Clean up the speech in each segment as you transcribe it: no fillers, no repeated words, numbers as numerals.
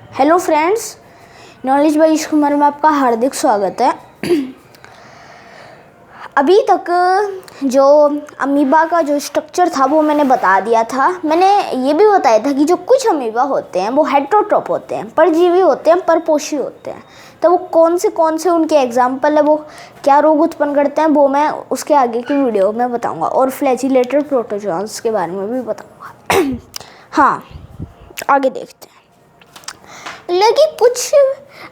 Hello friends, knowledge by ईश कुमार में आपका हार्दिक स्वागत है। अभी तक जो अमीबा का जो स्ट्रक्चर था वो मैंने बता दिया था। मैंने ये भी बताया था कि जो कुछ अमीबा होते हैं वो हेटेरोट्रॉप होते हैं, परजीवी होते हैं, परपोषी होते हैं। तो वो कौन से उनके एग्जाम्पल है, वो क्या रोग उत्पन्न करते हैं, वो मैं उसके आगे की वीडियो में बताऊँगा। और फ्लैजिलेटेड प्रोटोजोन्स के बारे में भी बताऊँगा। हाँ, आगे देखते हैं। लेकिन कुछ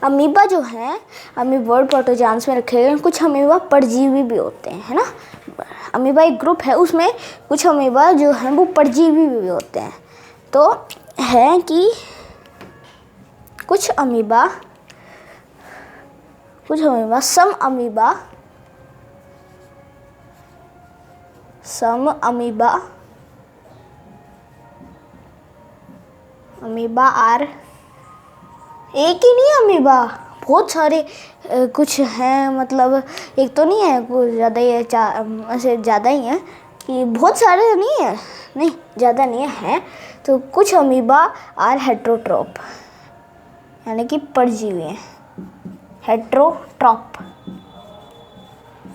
अमीबा जो हैं, अमीबोइड प्रोटोजोन्स में रखे गए कुछ अमीबा परजीवी भी होते हैं, है ना। अमीबा एक ग्रुप है, उसमें कुछ अमीबा जो हैं वो परजीवी भी होते हैं। तो है कि कुछ अमीबा सम अमीबा आर, एक ही नहीं अमीबा, बहुत सारे कुछ हैं। मतलब एक तो नहीं है, कुछ ज़्यादा ही है, ऐसे ज़्यादा ही है कि बहुत सारे नहीं है, नहीं ज़्यादा नहीं है। तो कुछ अमीबा आर हेटेरोट्रॉप, यानी कि परजीवी हैं, heterotroph.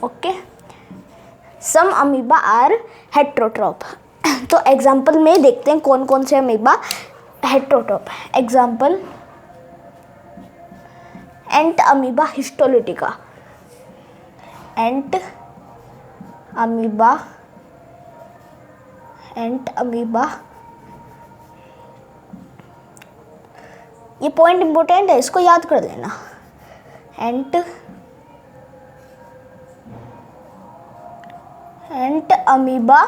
Okay, some amoeba are heterotroph. तो एग्जाम्पल में देखते हैं कौन कौन से अमीबा हेटेरोट्रॉप है। एग्जाम्पल, एंट अमीबा हिस्टोलिटिका, एंट अमीबा, ये पॉइंट इंपॉर्टेंट है, इसको याद कर लेना। एंट अमीबा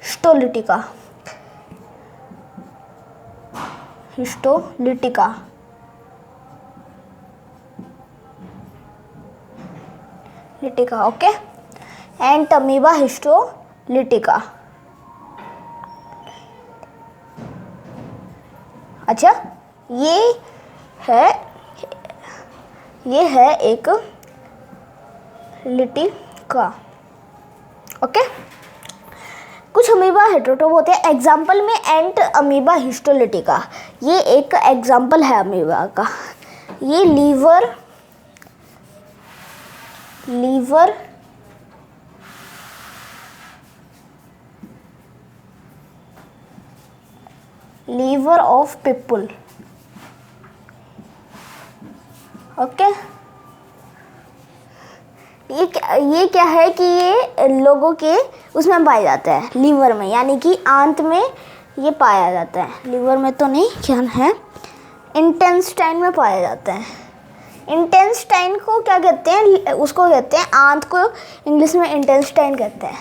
हिस्टोलिटिका, ओके। एंट अमीबा हिस्टोलिटिका। अच्छा, ये है एक लिटिका, ओके। कुछ अमीबा हेटेरोट्रॉप होते हैं। एग्जाम्पल में एंट अमीबा हिस्टोलिटिका, ये एक एग्जाम्पल है अमीबा का। ये लीवर ऑफ पीपल, ओके। ये क्या है कि ये लोगों के उसमें पाया जाता है, लीवर में, यानी कि आंत में ये पाया जाता है। लीवर में तो नहीं, क्या है, इंटेस्टाइन में पाया जाता है। इंटेस्टाइन को क्या कहते हैं, उसको कहते हैं आंत को इंग्लिश में इंटेस्टाइन कहते हैं।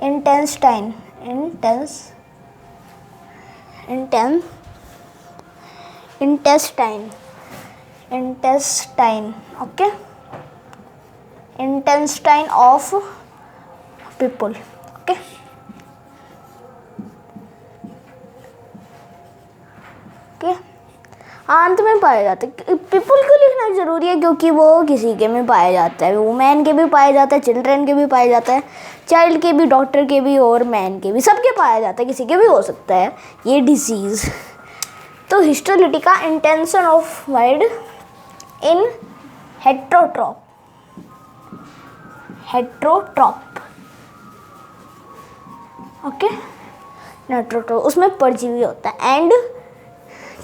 Intestine, okay. Intestine of people, okay. आंत में पाया जाता है। पीपल को लिखना जरूरी है क्योंकि वो किसी के में पाया जाता है, वुमेन के भी पाया जाता है, चिल्ड्रन के भी पाया जाता है, चाइल्ड के भी, डॉक्टर के भी और मैन के भी, सबके पाया जाता है, किसी के भी हो सकता है ये डिजीज। तो histolytica, intention of wide in heterotroph, okay. Heterotroph उसमें परजीवी होता है। एंड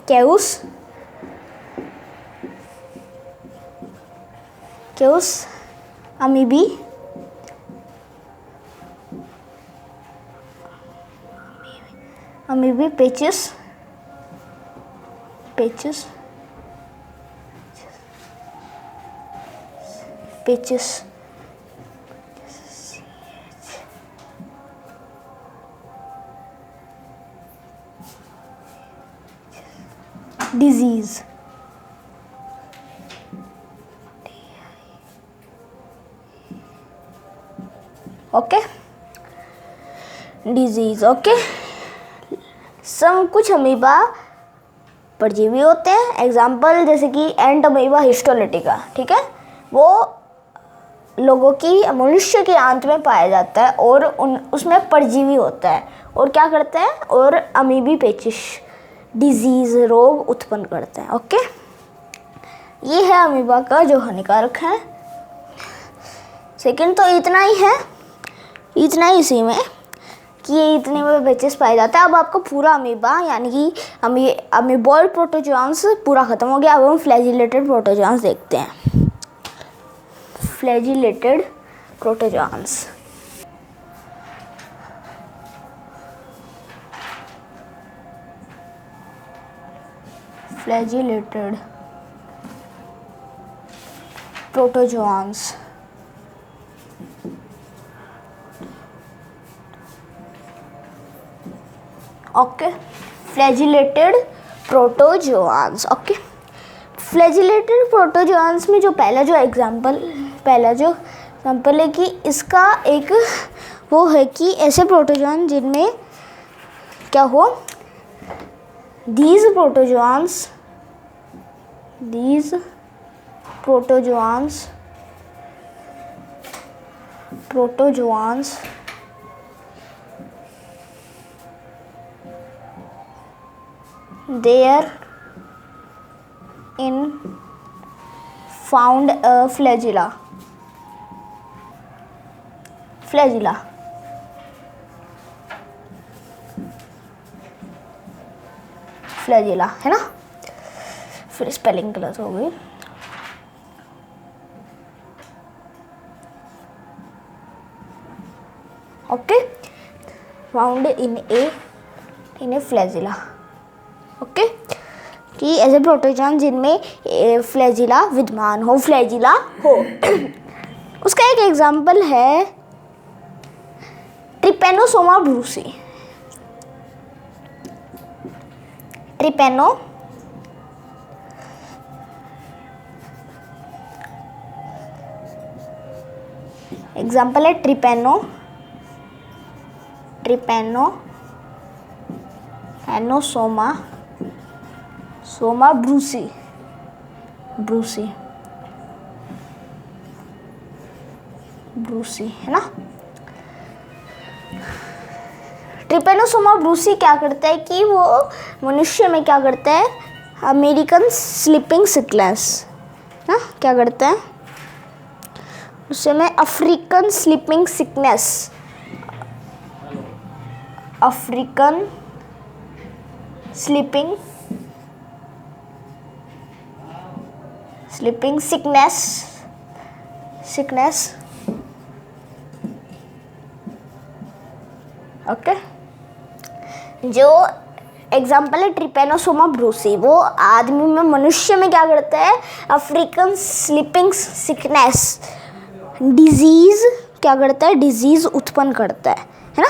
क्यूस अमीबी, पेचिस, डिजीज, ओके, डिजीज, ओके। कुछ अमीबा परजीवी होते हैं। एग्जाम्पल जैसे कि एंट अमीबा हिस्टोलिटिका, ठीक है, वो लोगों की मनुष्य के आंत में पाया जाता है और उसमें परजीवी होता है और क्या करता है, और अमीबी पेचिश डिजीज रोग उत्पन्न करता है। ओके, ये है अमीबा का जो हानिकारक है। सेकंड तो इतना ही है, इतना ही इसी में कि ये इतने में पेचिस पाया जाता है। अब आपका पूरा अमीबा यानी कि अमीबॉइड प्रोटोजोआंस पूरा खत्म हो गया। अब हम फ्लैजिलेटेड प्रोटोजोआंस देखते हैं। Flagellated protozoans, flagellated protozoans okay, flagellated protozoans. Okay, flagellated protozoans में जो पहला जो एग्जांपल है कि इसका एक वो है कि ऐसे प्रोटोजोआन जिनमें क्या हो, these protozoans there in found flagella है ना। फिर स्पेलिंग गलत हो गई। Okay, found in A flagella. Okay, कि ऐसे प्रोटोजोआन जिनमें फ्लैजिला विद्यमान हो, उसका एक एग्जाम्पल है ट्रिपेनोसोमा ब्रूसी। एग्जाम्पल है ट्रिपेनोसोमा ब्रूसी है ना। ट्रिपेनोसोमा ब्रूसी क्या करता है कि वो मनुष्य में क्या करता है, अमेरिकन स्लीपिंग सिकनेस ना, क्या करता है उससे में African sleeping sickness, African sleeping sickness okay. जो एग्जाम्पल है ट्रिपेनोसोमा ब्रूसी, वो आदमी में मनुष्य में क्या करता है, अफ्रीकन स्लीपिंग सिकनेस डिजीज क्या करता है, डिजीज उत्पन्न करता है ना।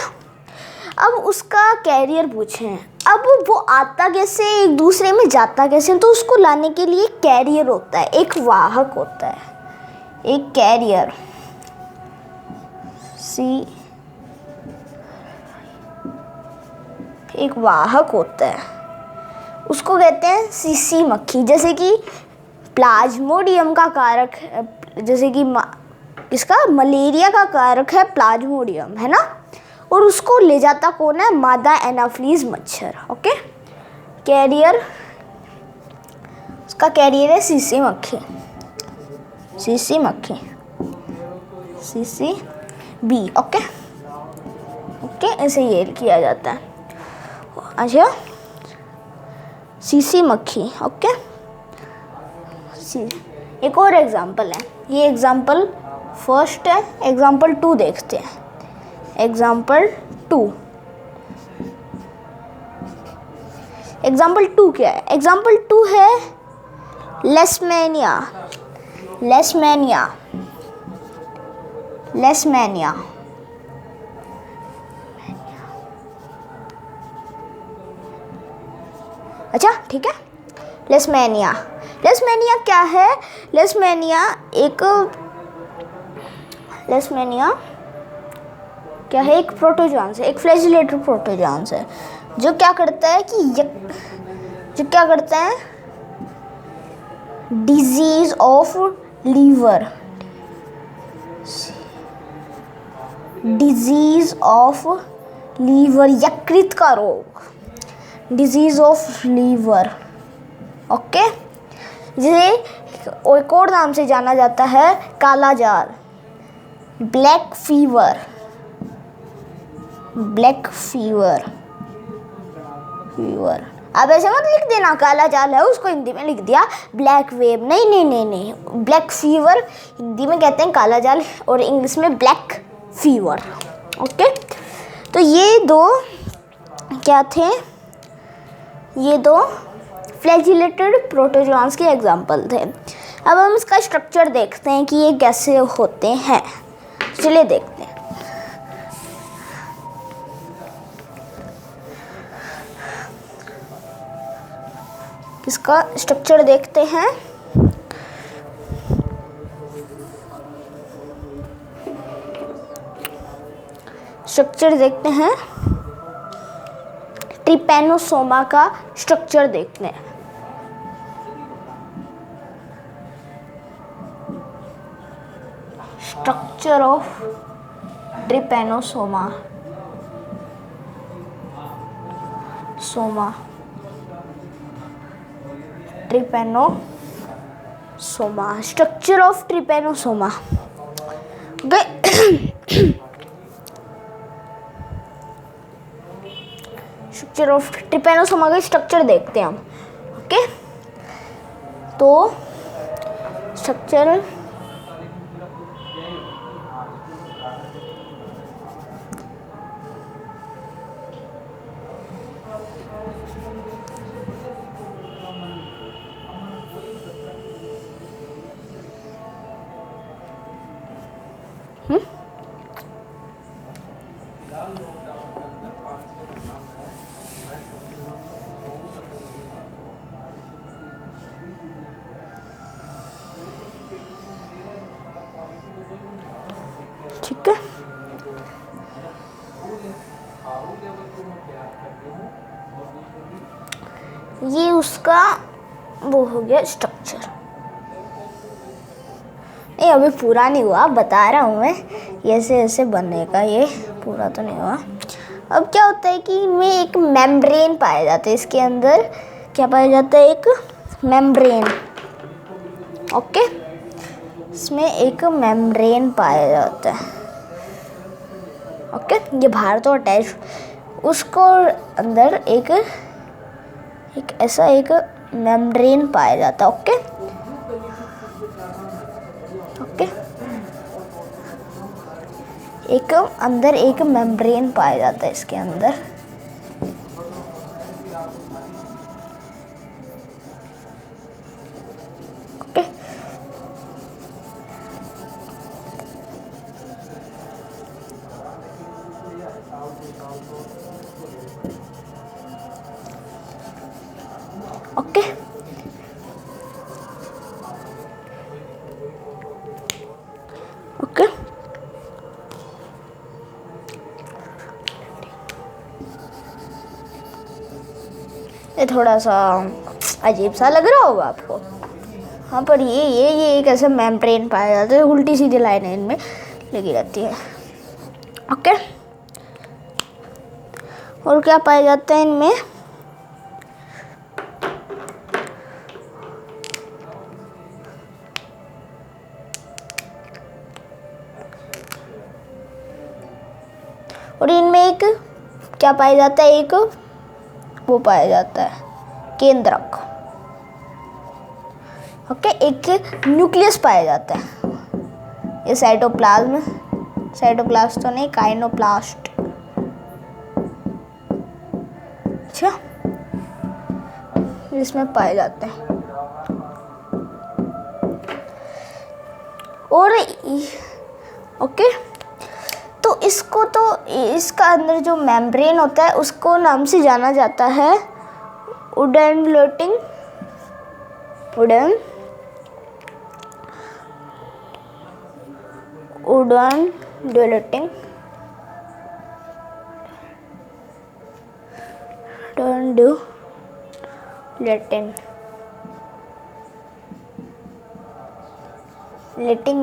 अब उसका कैरियर पूछें, अब वो आता कैसे, एक दूसरे में जाता कैसे, तो उसको लाने के लिए कैरियर होता है, एक वाहक होता है, एक कैरियर एक वाहक होता है, उसको कहते हैं सीसी मक्खी। जैसे कि प्लाज्मोडियम का कारक है, जैसे कि इसका मलेरिया का कारक है प्लाज्मोडियम है ना, और उसको ले जाता कौन है, मादा एनाफ्लीज मच्छर। ओके, कैरियर, उसका कैरियर है सीसी बी। ओके, ऐसे ये किया जाता है। अच्छा, सीसी मक्खी। ओके, एक और एग्जाम्पल है, ये एग्जाम्पल फर्स्ट है, एग्जाम्पल 2 देखते हैं। एग्जाम्पल 2 क्या है, एग्जाम्पल 2 है लेशमैनिया। अच्छा ठीक है, लेशमैनिया क्या है, लेशमैनिया क्या है, एक प्रोटोजोआंस है, एक फ्लैजिलेटेड प्रोटोजोआंस है, जो क्या करता है कि disease of liver disease of liver, यकृत का रोग, डिजीज ऑफ लीवर। ओके, जिसे एक और नाम से जाना जाता है काला jar, black fever, black fever. अब ऐसे मत लिख देना काला जाल है उसको हिंदी में लिख दिया ब्लैक वेव, नहीं नहीं नहीं नहीं, ब्लैक फीवर हिंदी में कहते हैं काला जाल और इंग्लिश में ब्लैक फीवर। ओके, तो ये दो क्या थे, ये दो फ्लैजिलेटेड प्रोटोजोआंस के एग्जाम्पल थे। अब हम इसका स्ट्रक्चर देखते हैं कि ये कैसे होते हैं, चलिए देखते हैं। इसका स्ट्रक्चर देखते हैं। स्ट्रक्चर देखते हैं, ट्रिपैनोसोमा का स्ट्रक्चर देखते हैं। Structure of Trypanosoma, Trypanosoma, structure of Trypanosoma. Structure of Trypanosoma का स्ट्रक्चर देखते हैं हम। ओके, तो स्ट्रक्चर ठीक है, ये उसका वो हो गया स्ट्रक्चर। नहीं अभी पूरा नहीं हुआ, बता रहा हूँ मैं, ऐसे ऐसे बनेगा, ये पूरा तो नहीं हुआ। अब क्या होता है कि इनमें एक मेम्ब्रेन पाया जाता है, इसके अंदर क्या पाया जाता है, एक मेम्ब्रेन। ओके, इसमें एक मेम्ब्रेन पाया जाता है। ओके, ये बाहर तो अटैच, उसको अंदर एक ऐसा एक मेम्ब्रेन पाया जाता है। ओके, एक अंदर एक मेम्ब्रेन पाया जाता है इसके अंदर। ओके, ओके, ओके, ये थोड़ा सा अजीब सा लग रहा होगा आपको। हाँ, पर ये एक ऐसा मेम्ब्रेन पाया जाता है, उल्टी सीधी लाइनें इनमें लगी रहती है। ओके, और क्या पाया जाता है इनमें, और इनमें एक क्या पाया जाता है, एक वो पाया जाता है केंद्रक। ओके, एक न्यूक्लियस पाया जाता है। ये साइटोप्लाज्म तो नहीं, काइनोप्लास्ट। अच्छा, इसमें पाए जाते हैं। और ओके, तो इसका अंदर जो मेम्ब्रेन होता है उसको नाम से जाना जाता है उडेनलेटिंग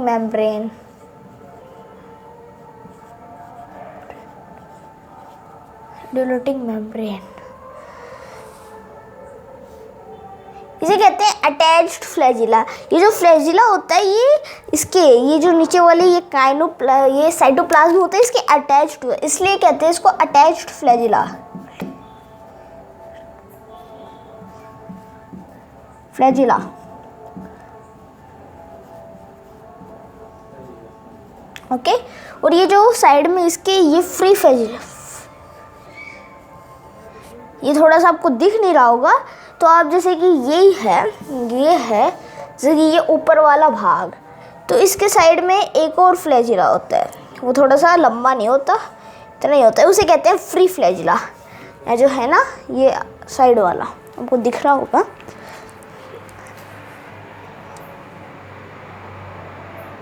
membrane डिलूटिंग मेम्ब्रेन, इसे कहते हैं अटैच्ड फ्लैजिला। ये जो फ्लैजिला होता है ये जो नीचे वाले ये साइटोप्लाज्म होता है इसके अटैच्ड हुआ, इसलिए कहते हैं इसको अटैच्ड फ्लैजिला। Flagella okay. और ये जो साइड में इसके ये फ्री फ्लैजिला, ये थोड़ा सा आपको दिख नहीं रहा होगा, तो आप जैसे कि ये है जैसे कि ये ऊपर वाला भाग, तो इसके साइड में एक और फ्लैजिला होता है, वो थोड़ा सा लंबा नहीं होता, इतना नहीं होता है, उसे कहते हैं फ्री फ्लैजिला। ये जो है ना ये साइड वाला आपको दिख रहा होगा,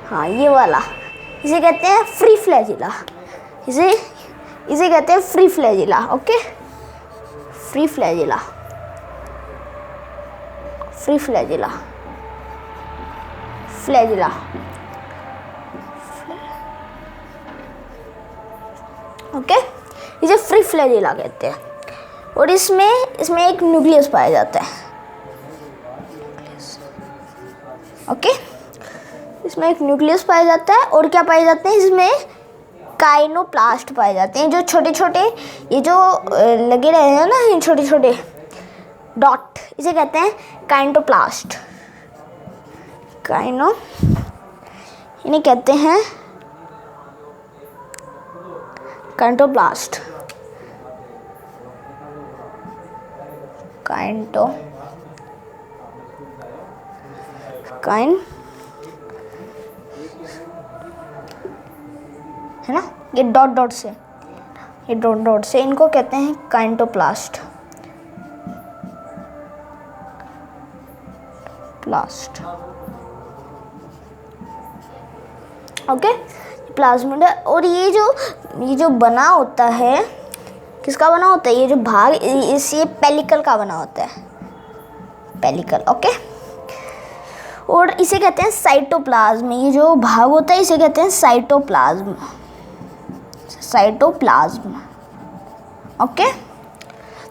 हाँ ये वाला, इसे कहते हैं फ्री फ्लैजिला। इसे कहते हैं free flagella. Okay, free flagella, free flagella, flagella. Okay, इसे फ्री फ्लैजिला कहते हैं। और इसमें एक न्यूक्लियस पाया जाता है। ओके, इसमें एक न्यूक्लियस पाया जाता है। और क्या पाए जाते हैं इसमें? काइनोप्लास्ट पाए जाते हैं, जो छोटे छोटे ये जो लगे रहे हैं ना, ये छोटे छोटे डॉट, इसे कहते हैं काइनोप्लास्ट। इन्हें कहते हैं काइनोप्लास्ट। है ना, ये डॉट डॉट से इनको कहते हैं काइनोप्लास्ट। Okay, plasmid. और ये जो बना होता है, किसका बना होता है? ये जो भाग ये पेलिकल का बना होता है, पेलिकल। ओके, और इसे कहते हैं साइटोप्लाज्म। ये जो भाग होता है इसे कहते हैं साइटोप्लाज्म। ओके,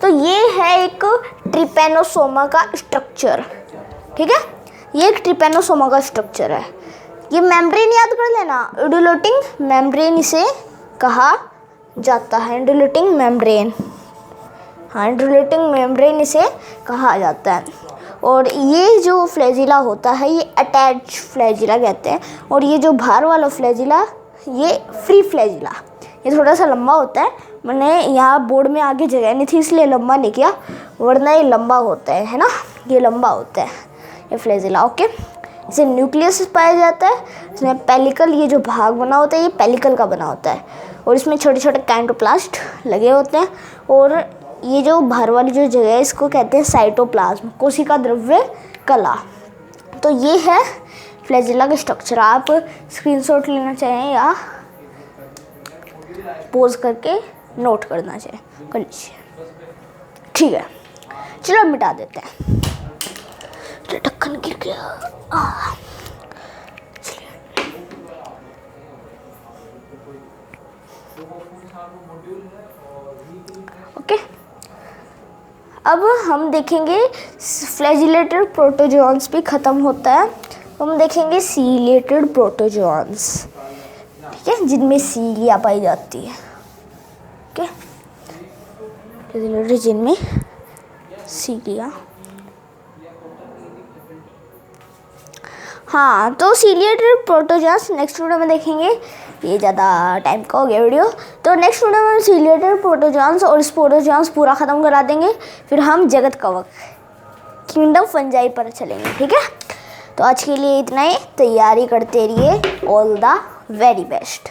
तो ये है एक ट्रिपेनोसोमा का स्ट्रक्चर। ठीक है, ये एक ट्रिपेनोसोमा का स्ट्रक्चर है। ये मेम्ब्रेन याद कर लेना, इंडुलेटिंग मेम्ब्रेन इसे कहा जाता है। इंडुलेटिंग मेम्ब्रेन, हाँ, इंडुलेटिंग मेम्ब्रेन इसे कहा जाता है। और ये जो फ्लैजिला होता है ये अटैच फ्लैजिला कहते हैं। और ये जो बाहर वाला फ्लैजिला ये फ्री फ्लैजिला, ये थोड़ा सा लंबा होता है। मैंने यहाँ बोर्ड में आगे जगह नहीं थी इसलिए लंबा नहीं किया, वरना ये लंबा होता है ना, ये लंबा होता है ये फ्लैजिला। ओके, इसे न्यूक्लियस पाया जाता है, इसमें पेलिकल, ये जो भाग बना होता है ये पेलिकल का बना होता है। और इसमें छोटे छोटे काइनोप्लास्ट लगे होते हैं। और ये जो बाहर वाली जो जगह है इसको कहते हैं साइटोप्लाज्म, कोशिका द्रव्य कला। तो ये है फ्लैजिला का स्ट्रक्चर। आप स्क्रीनशॉट लेना चाहें या पोज करके नोट करना चाहें कर लीजिए। ठीक है, चलो मिटा देते हैं। ढक्कन गिर गया। ओके, अब हम देखेंगे फ्लैजिलेटेड प्रोटोजोन्स भी ख़त्म होता है, हम देखेंगे सीलिएटेड प्रोटोजोन्स। ठीक है, जिनमें सीलिया पाई जाती है। ओके, फ्लैजिलेटेड जिनमें सीलिया। हाँ, तो सीलिएटेड प्रोटोजोन्स नेक्स्ट वीडियो में देखेंगे। ये ज़्यादा टाइम का हो गया वीडियो, तो नेक्स्ट वीडियो में सीलिएटेड प्रोटोजोन्स और स्पोरोजोन्स पूरा ख़त्म करा देंगे। फिर हम जगत कवक किंगडम फंजाई पर चलेंगे। ठीक है, तो आज के लिए इतना ही। तैयारी करते रहिए। All the very best.